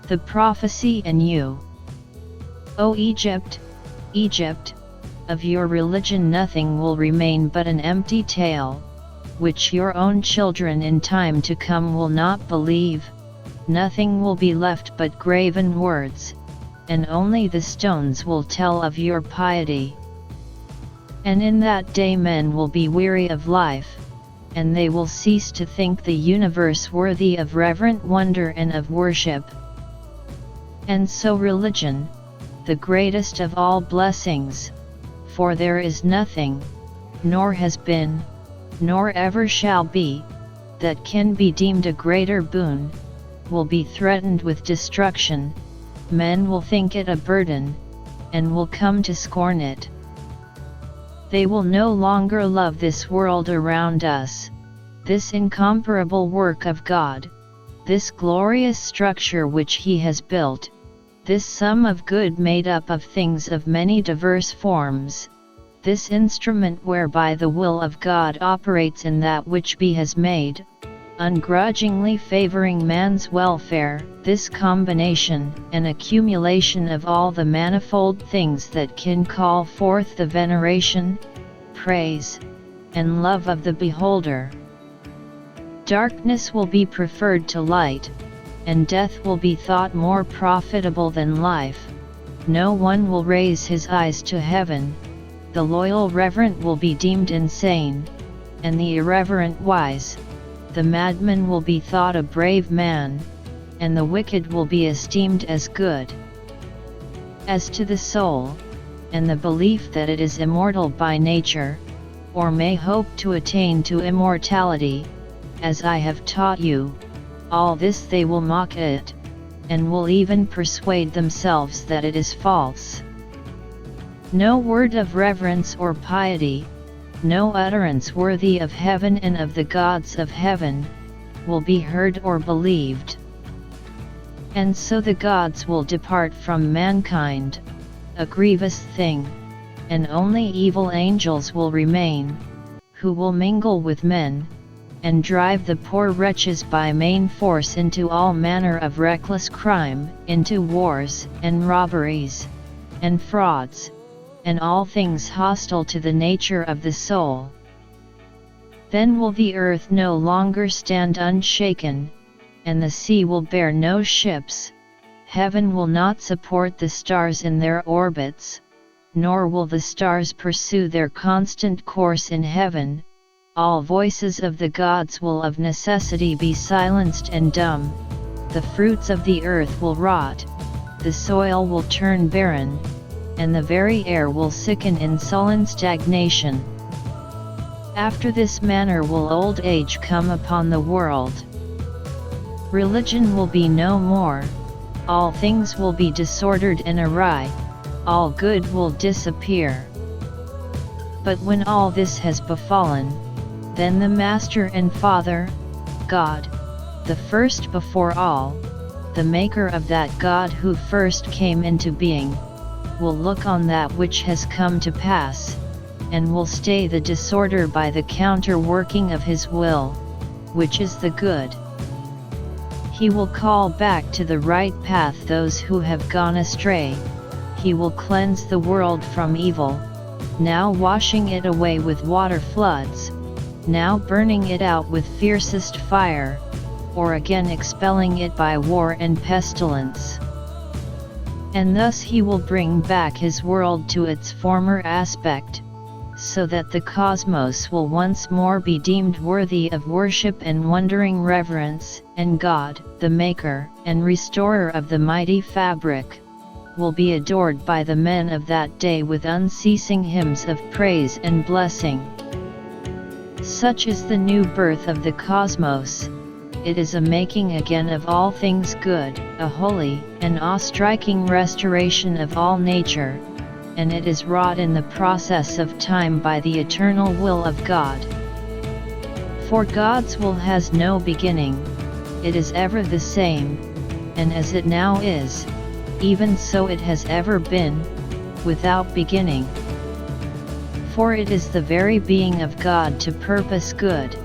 The prophecy in you. O Egypt, Egypt, of your religion nothing will remain but an empty tale, which your own children in time to come will not believe. Nothing will be left but graven words, and only the stones will tell of your piety. And in that day men will be weary of life, and they will cease to think the universe worthy of reverent wonder and of worship. And so religion, the greatest of all blessings, for there is nothing, nor has been, nor ever shall be, that can be deemed a greater boon, will be threatened with destruction. Men will think it a burden, and will come to scorn it. They will no longer love this world around us, this incomparable work of God, this glorious structure which He has built, this sum of good made up of things of many diverse forms, this instrument whereby the will of God operates in that which He has made, ungrudgingly favoring man's welfare, this combination and accumulation of all the manifold things that can call forth the veneration, praise, and love of the beholder. Darkness will be preferred to light, and death will be thought more profitable than life. No one will raise his eyes to heaven, the loyal reverent will be deemed insane, and the irreverent wise. The madman will be thought a brave man, and the wicked will be esteemed as good. As to the soul, and the belief that it is immortal by nature, or may hope to attain to immortality, as I have taught you, all this they will mock at, and will even persuade themselves that it is false. No word of reverence or piety, no utterance worthy of heaven and of the gods of heaven, will be heard or believed. And so the gods will depart from mankind, a grievous thing, and only evil angels will remain, who will mingle with men, and drive the poor wretches by main force into all manner of reckless crime, into wars, and robberies, and frauds, and all things hostile to the nature of the soul. Then will the earth no longer stand unshaken, and the sea will bear no ships, heaven will not support the stars in their orbits, nor will the stars pursue their constant course in heaven. All voices of the gods will of necessity be silenced and dumb, the fruits of the earth will rot, the soil will turn barren, and the very air will sicken in sullen stagnation. After this manner will old age come upon the world. Religion will be no more, all things will be disordered and awry, all good will disappear. But when all this has befallen, then the Master and Father, God, the first before all, the Maker of that God who first came into being, will look on that which has come to pass, and will stay the disorder by the counter-working of His will, which is the good. He will call back to the right path those who have gone astray, He will cleanse the world from evil, now washing it away with water floods, now burning it out with fiercest fire, or again expelling it by war and pestilence. And thus He will bring back His world to its former aspect, so that the cosmos will once more be deemed worthy of worship and wondering reverence, and God, the Maker and Restorer of the mighty fabric, will be adored by the men of that day with unceasing hymns of praise and blessing. Such is the new birth of the cosmos. It is a making again of all things good, a holy and awe-striking restoration of all nature, and it is wrought in the process of time by the eternal will of God. For God's will has no beginning, it is ever the same, and as it now is, even so it has ever been, without beginning. For it is the very being of God to purpose good.